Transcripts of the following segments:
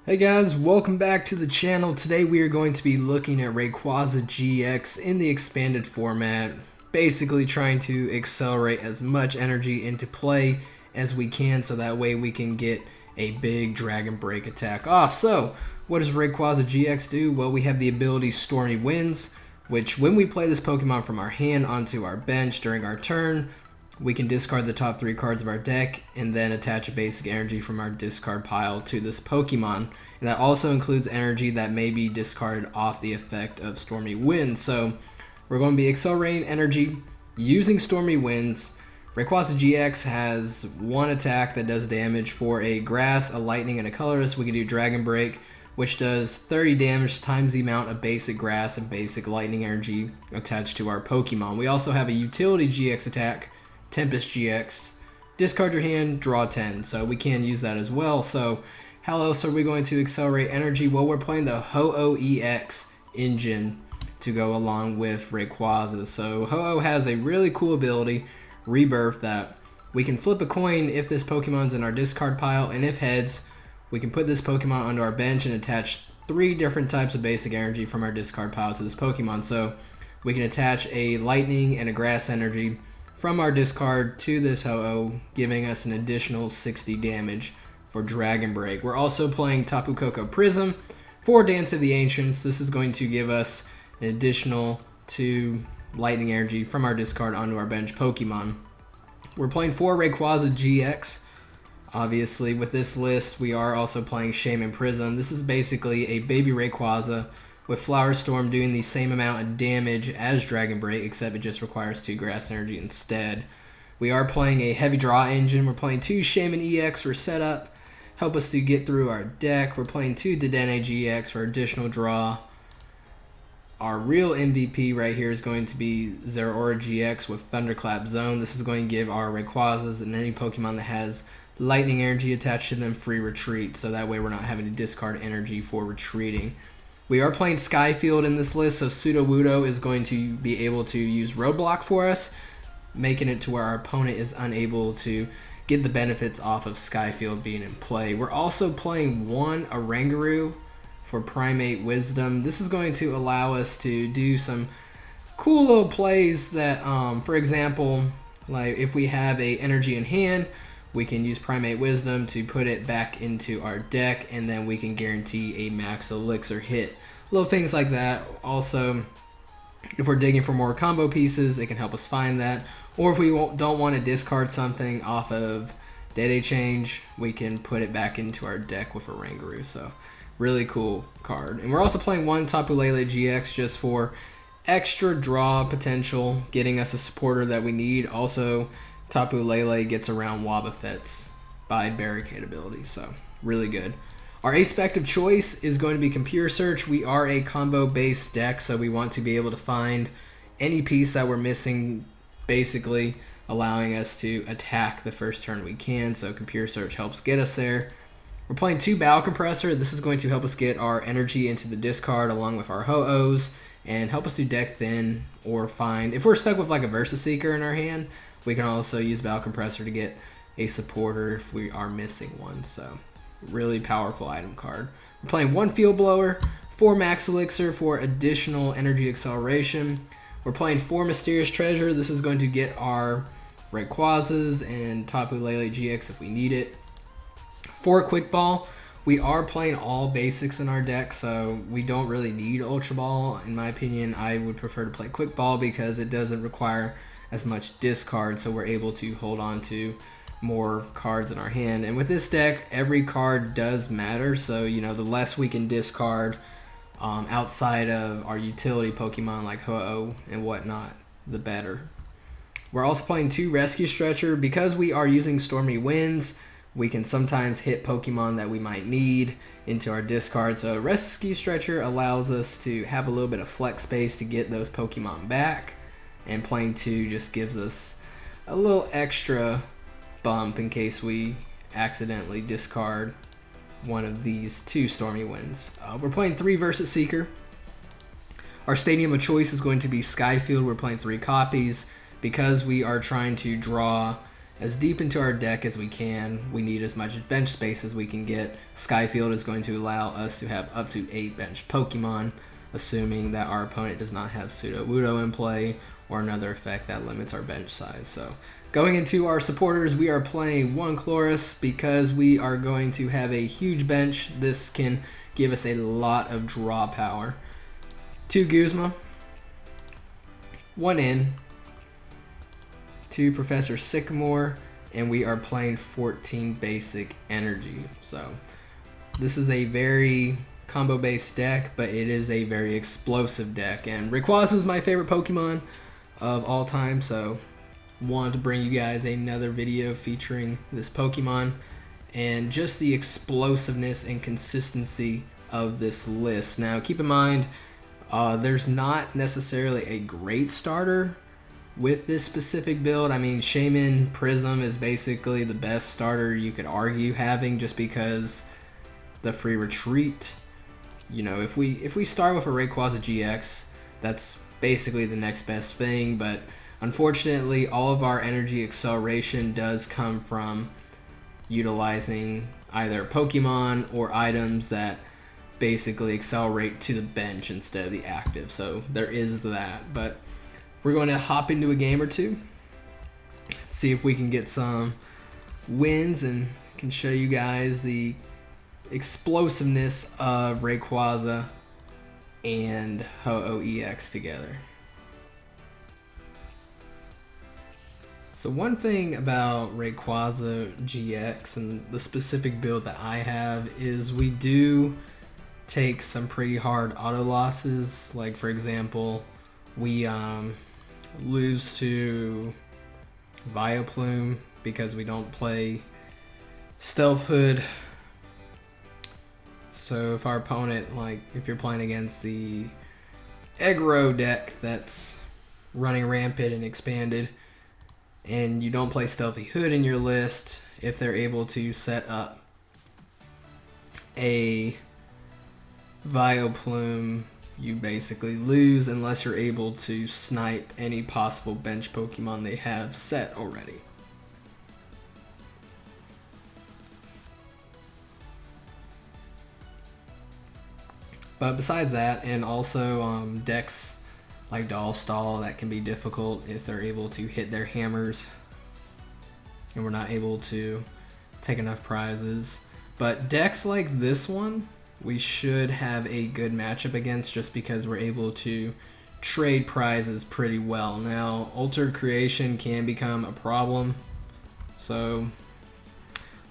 Hey guys, welcome back to the channel. Today we are going to be looking at Rayquaza GX in the expanded format, basically trying to accelerate as much energy into play as we can so that way we can get a big Dragon Break attack off. So, what does Rayquaza GX do? Well, we have the ability Stormy Winds, which when we play this Pokemon from our hand onto our bench during our turn, we can discard the top 3 cards of our deck and then attach a basic energy from our discard pile to this Pokemon. And that also includes energy that may be discarded off the effect of Stormy Winds. So we're going to be accelerating energy using Stormy Winds. Rayquaza GX has one attack that does damage. For a grass, a lightning, and a colorless, we can do Dragon Break, which does 30 damage times the amount of basic grass and basic lightning energy attached to our Pokemon. We also have a utility GX attack, Tempest GX, discard your hand, draw 10, so we can use that as well. So how else are we going to accelerate energy? Well, we're playing the Ho-Oh EX engine to go along with Rayquaza. So Ho-Oh has a really cool ability, Rebirth, that we can flip a coin if this Pokemon's in our discard pile, and if heads, we can put this Pokemon onto our bench and attach 3 different types of basic energy from our discard pile to this Pokemon. So we can attach a lightning and a grass energy from our discard to this Ho-Oh, giving us an additional 60 damage for Dragon Break. We're also playing Tapu Koko Prism for Dance of the Ancients. This is going to give us an additional 2 lightning energy from our discard onto our bench Pokemon. We're playing 4 Rayquaza GX. Obviously, with this list, we are also playing Shaman Prism. This is basically a baby Rayquaza with Flower Storm doing the same amount of damage as Dragon Break, except it just requires 2 grass energy instead. We are playing a heavy draw engine. We're playing 2 Shaman EX for setup, help us to get through our deck. We're playing 2 Dedenne GX for additional draw. Our real MVP right here is going to be Zeraora GX with Thunderclap Zone. This is going to give our Rayquazas and any Pokemon that has lightning energy attached to them free retreat, so that way we're not having to discard energy for retreating. We are playing Skyfield in this list, so Sudowoodo is going to be able to use Roadblock for us, making it to where our opponent is unable to get the benefits off of Skyfield being in play. We're also playing 1 Oranguru for Primate Wisdom. This is going to allow us to do some cool little plays that, for example, like if we have a energy in hand, we can use Primate Wisdom to put it back into our deck, and then we can guarantee a max elixir hit. Little things like that. Also, if we're digging for more combo pieces, it can help us find that. Or if we don't want to discard something off of Dede Change, we can put it back into our deck with Oranguru. So, really cool card. And we're also playing 1 Tapu Lele GX just for extra draw potential, getting us a supporter that we need. Also, Tapu Lele gets around Wobbuffet's by barricade ability, so really good. Our aspect of choice is going to be Computer Search. We are a combo-based deck, so we want to be able to find any piece that we're missing, basically allowing us to attack the first turn we can, so Computer Search helps get us there. We're playing 2 Battle Compressor. This is going to help us get our energy into the discard along with our Ho-Ohs and help us do deck thin or find, if we're stuck with like a Versus Seeker in our hand, we can also use Battle Compressor to get a supporter if we are missing one. So, really powerful item card. We're playing 1 Field Blower, 4 Max Elixir for additional energy acceleration. We're playing 4 Mysterious Treasure. This is going to get our Rayquazas and Tapu Lele GX if we need it. 4 Quick Ball. We are playing all basics in our deck, so we don't really need Ultra Ball. In my opinion, I would prefer to play Quick Ball because it doesn't require as much discard, so we're able to hold on to more cards in our hand. And with this deck, every card does matter, so you know, the less we can discard outside of our utility Pokemon like Ho-Oh and whatnot, the better. We're also playing 2 Rescue Stretcher. Because we are using Stormy Winds, we can sometimes hit Pokemon that we might need into our discard, so Rescue Stretcher allows us to have a little bit of flex space to get those Pokemon back. And playing 2 just gives us a little extra bump in case we accidentally discard one of these 2 Stormy Winds. We're playing 3 Versus Seeker. Our stadium of choice is going to be Skyfield. We're playing 3 copies because we are trying to draw as deep into our deck as we can. We need as much bench space as we can get. Skyfield is going to allow us to have up to 8 bench Pokemon, assuming that our opponent does not have Sudowoodo in play or another effect that limits our bench size. So going into our supporters, we are playing 1 Chloris because we are going to have a huge bench. This can give us a lot of draw power. 2 Guzma, 1 in, 2 Professor Sycamore, and we are playing 14 basic energy. So this is a very combo based deck, but it is a very explosive deck, and Rayquaza is my favorite Pokemon of all time, so wanted to bring you guys another video featuring this Pokemon and just the explosiveness and consistency of this list. Now keep in mind, there's not necessarily a great starter with this specific build. I mean, Shaman Prism is basically the best starter you could argue having, just because the free retreat. You know, if we start with a Rayquaza GX, that's basically the next best thing, but unfortunately all of our energy acceleration does come from utilizing either Pokemon or items that basically accelerate to the bench instead of the active. So there is that, but we're going to hop into a game or two, see if we can get some wins and can show you guys the explosiveness of Rayquaza and Ho-Oh EX together. So one thing about Rayquaza GX and the specific build that I have is we do take some pretty hard auto losses. Like for example, we lose to Vileplume because we don't play Stealth Hood. So if our opponent, like if you're playing against the Aggro deck that's running Rampant and Expanded, and you don't play Stealthy Hood in your list, if they're able to set up a Vileplume, you basically lose unless you're able to snipe any possible bench Pokemon they have set already. But besides that, and also decks like Dollstall, that can be difficult if they're able to hit their hammers and we're not able to take enough prizes. But decks like this one, we should have a good matchup against, just because we're able to trade prizes pretty well. Now, Altered Creation can become a problem, so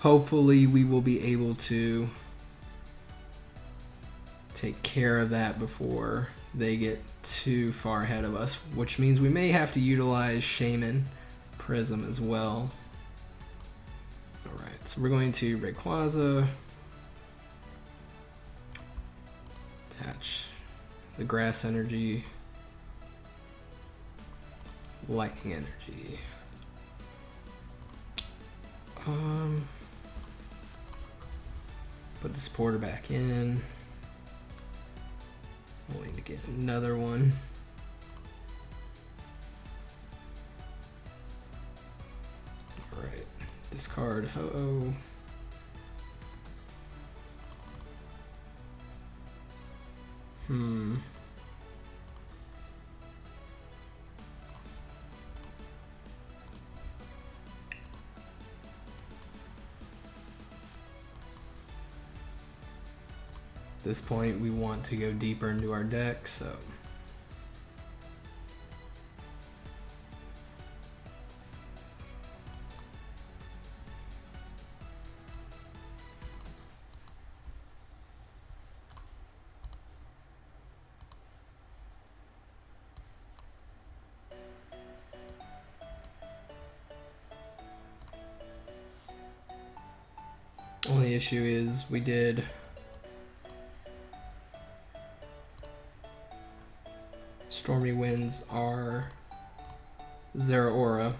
hopefully we will be able to take care of that before they get too far ahead of us, which means we may have to utilize Shaman Prism as well. Alright, so we're going to Rayquaza, attach the Grass Energy, Lightning Energy. Put the supporter back in. We'll need to get another one. Alright, discard Ho-Oh. At this point, we want to go deeper into our deck, so only issue is we did Stormy Winds are Zeraora.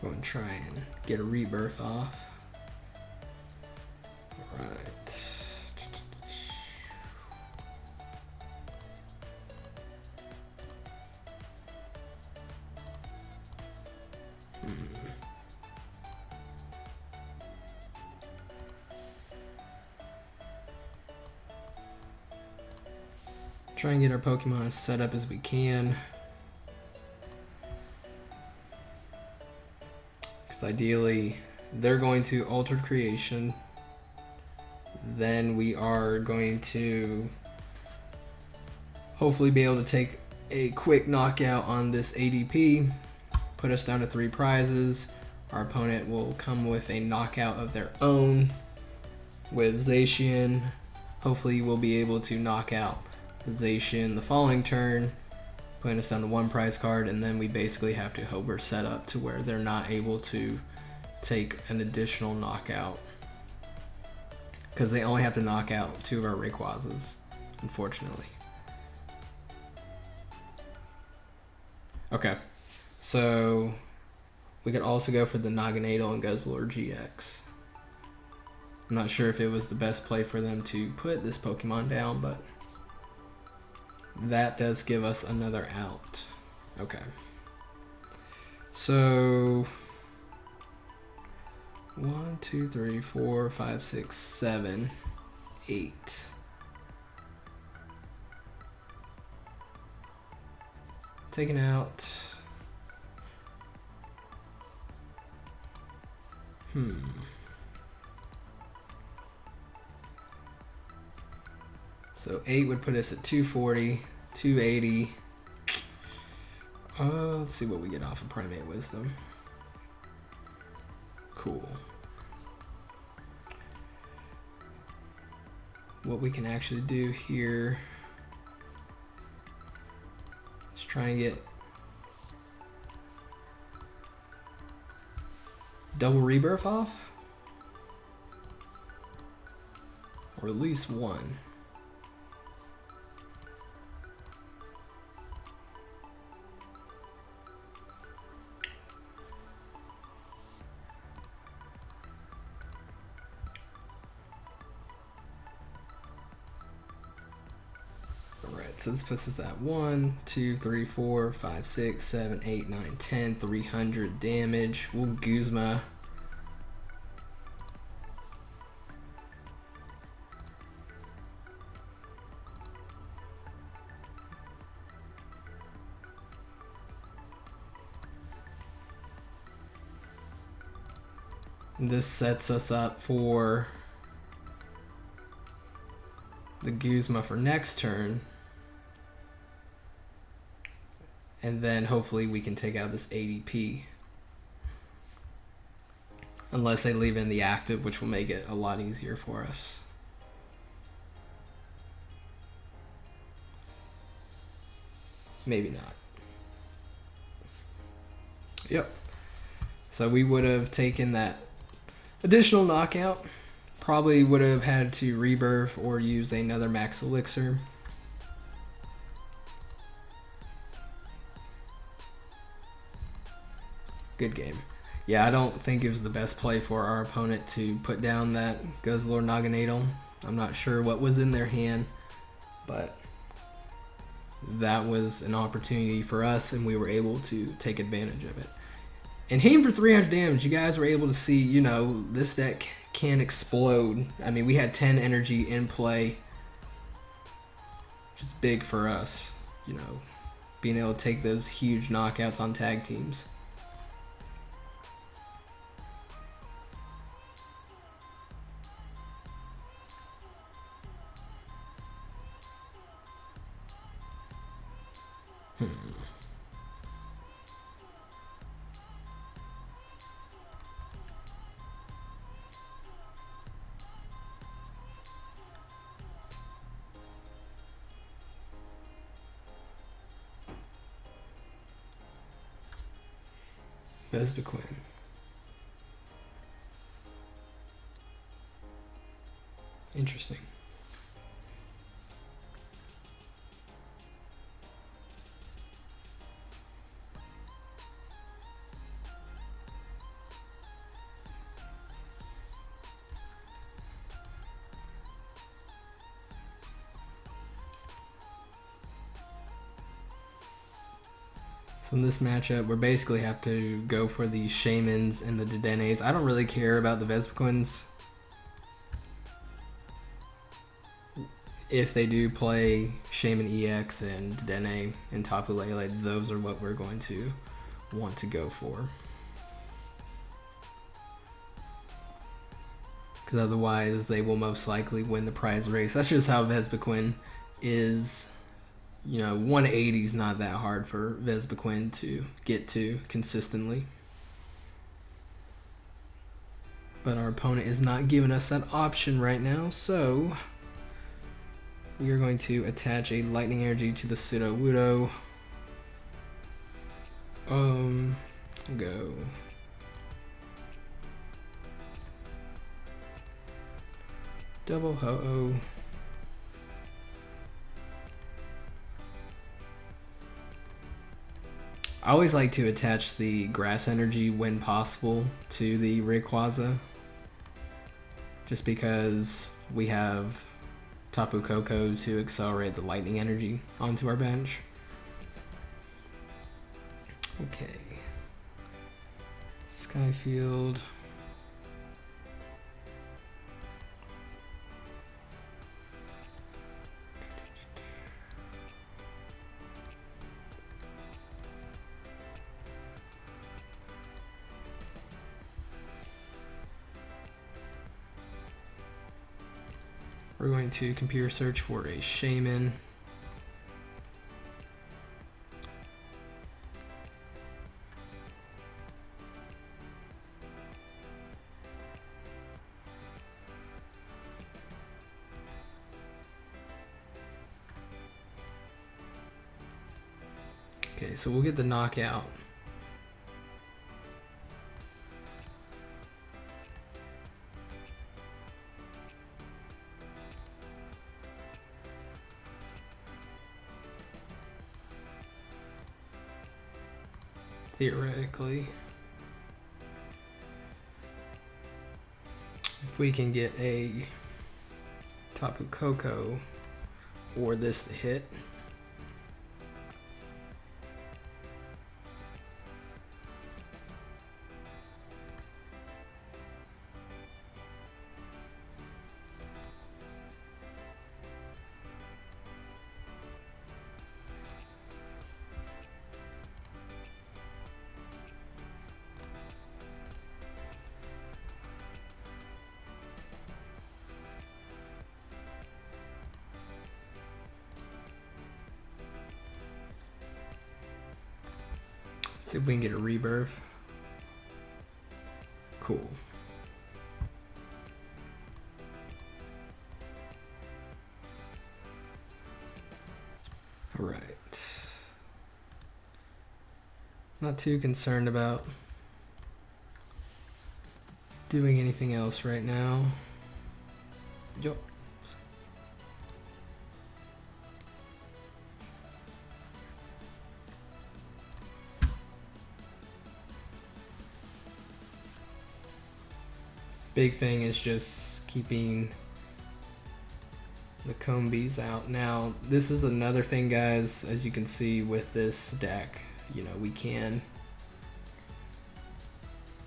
Go and try and get a rebirth off. Alright. Try and get our Pokemon as set up as we can. Because ideally, they're going to Altered Creation. Then we are going to hopefully be able to take a quick knockout on this ADP, put us down to 3 prizes. Our opponent will come with a knockout of their own with Zacian. Hopefully we'll be able to knock out Zacian the following turn, putting us down to 1 prize card, and then we basically have to hope we're set up to where they're not able to take an additional knockout. Because they only have to knock out 2 of our Rayquazas, unfortunately. Okay, so we could also go for the Naganadel and Guzzlord GX. I'm not sure if it was the best play for them to put this Pokemon down, but that does give us another out. Okay. So 1, 2, 3, 4, 5, 6, 7, 8. Taking out. So 8 would put us at 240, 280. Let's see what we get off of Primate Wisdom. Cool. What we can actually do here is try and get double rebirth off, or at least 1. So this puts us at 1, 2, 3, 4, 5, 6, 7, 8, 9, 10, 300 damage. We'll Guzma. This sets us up for the Guzma for next turn. And then hopefully we can take out this ADP. Unless they leave in the active, which will make it a lot easier for us. Maybe not. Yep. So we would have taken that additional knockout. Probably would have had to rebirth or use another max elixir. Good game. Yeah, I don't think it was the best play for our opponent to put down that Guzzlord Naganadel. I'm not sure what was in their hand, but that was an opportunity for us, and we were able to take advantage of it. And hitting for 300 damage, you guys were able to see, you know, this deck can explode. I mean, we had 10 energy in play, which is big for us, you know, being able to take those huge knockouts on tag teams. Vespaquin. Interesting. So in this matchup, we basically have to go for the Shamans and the Dedenes. I don't really care about the Vespiquens. If they do play Shaman EX and Dedenne and Tapu Lele, those are what we're going to want to go for. Because otherwise, they will most likely win the prize race. That's just how Vespiquen is. You know, 180 is not that hard for Vespiquen to get to consistently. But our opponent is not giving us that option right now, so we are going to attach a Lightning Energy to the Sudowoodo. Go. Double Ho-Oh. I always like to attach the Grass Energy when possible to the Rayquaza, just because we have Tapu Koko to accelerate the Lightning Energy onto our bench. Okay. Skyfield. We're going to computer search for a Shaman. Okay, so we'll get the knockout. Theoretically, if we can get a Tapu Koko or this to hit, see if we can get a rebirth. Cool. All right. Not too concerned about doing anything else right now. Yup. Big thing is just keeping the Combees out. Now, this is another thing, guys, as you can see with this deck, you know, we can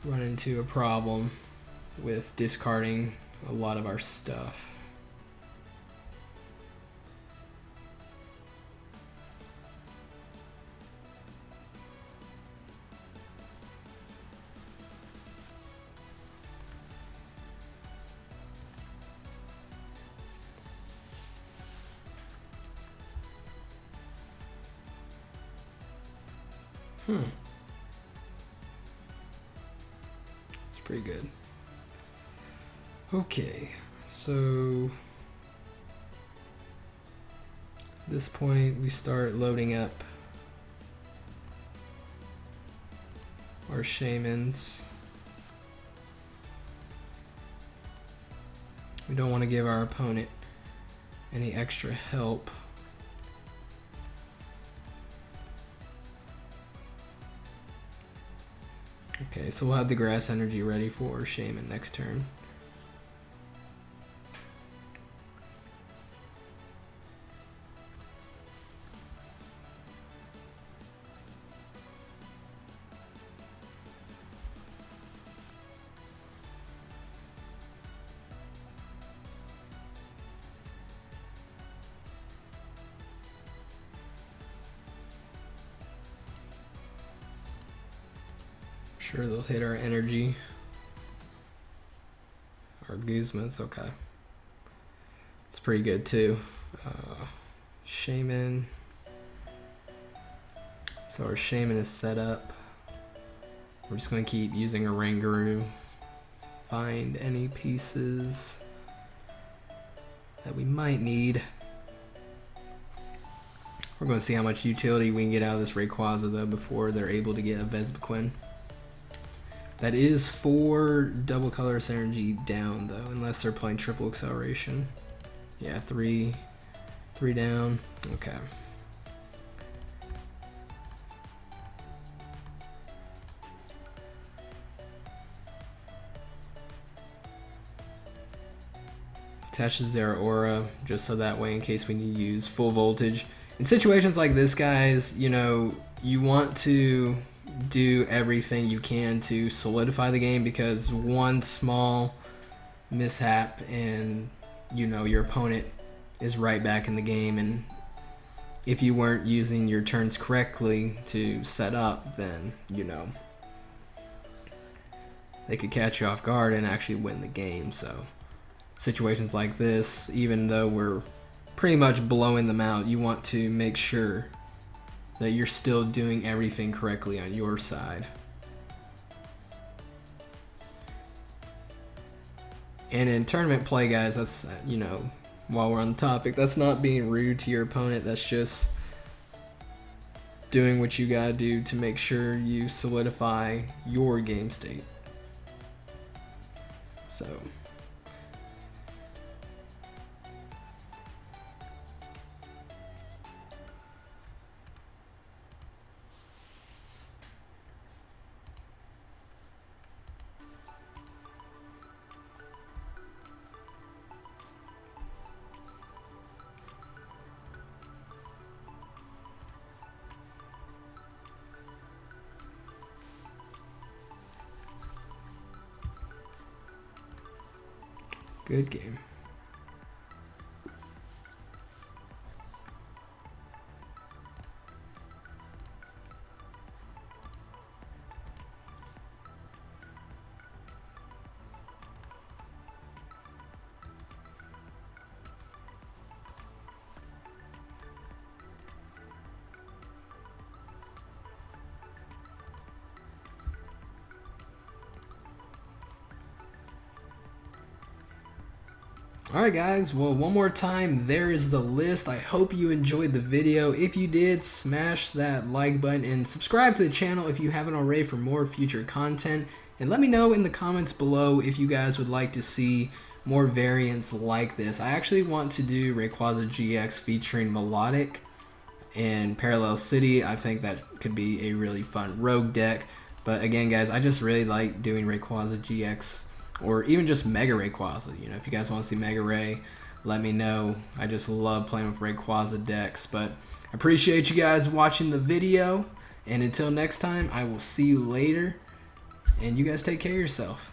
run into a problem with discarding a lot of our stuff. It's pretty good. Okay, so at this point we start loading up our Shamans. We don't want to give our opponent any extra help. Okay, so we'll have the Grass Energy ready for Shaman next turn. Sure, they'll hit our energy. Our Guzmas, okay. It's pretty good too. Shaman. So our Shaman is set up. We're just going to keep using a Rangaroo. Find any pieces that we might need. We're going to see how much utility we can get out of this Rayquaza though before they're able to get a Vespiquen. That is 4 double colorless energy down though, unless they're playing triple acceleration. Yeah, 3 down. Okay. Attaches their aura just so that way in case we need to use full voltage. In situations like this, guys, you know, you want to do everything you can to solidify the game, because one small mishap and, you know, your opponent is right back in the game, and if you weren't using your turns correctly to set up, then, you know, they could catch you off guard and actually win the game. So situations like this, even though we're pretty much blowing them out, you want to make sure that you're still doing everything correctly on your side. And in tournament play, guys, that's, you know, while we're on the topic, that's not being rude to your opponent. That's just doing what you gotta do to make sure you solidify your game state. So good game. Alright guys, well, one more time, there is the list. I hope you enjoyed the video. If you did, smash that like button and subscribe to the channel if you haven't already for more future content. And let me know in the comments below if you guys would like to see more variants like this. I actually want to do Rayquaza GX featuring Melodic and Parallel City. I think that could be a really fun rogue deck. But again, guys, I just really like doing Rayquaza GX, or even just Mega Rayquaza. You know, if you guys want to see Mega Ray, let me know. I just love playing with Rayquaza decks. But I appreciate you guys watching the video, and until next time, I will see you later, and you guys take care of yourself.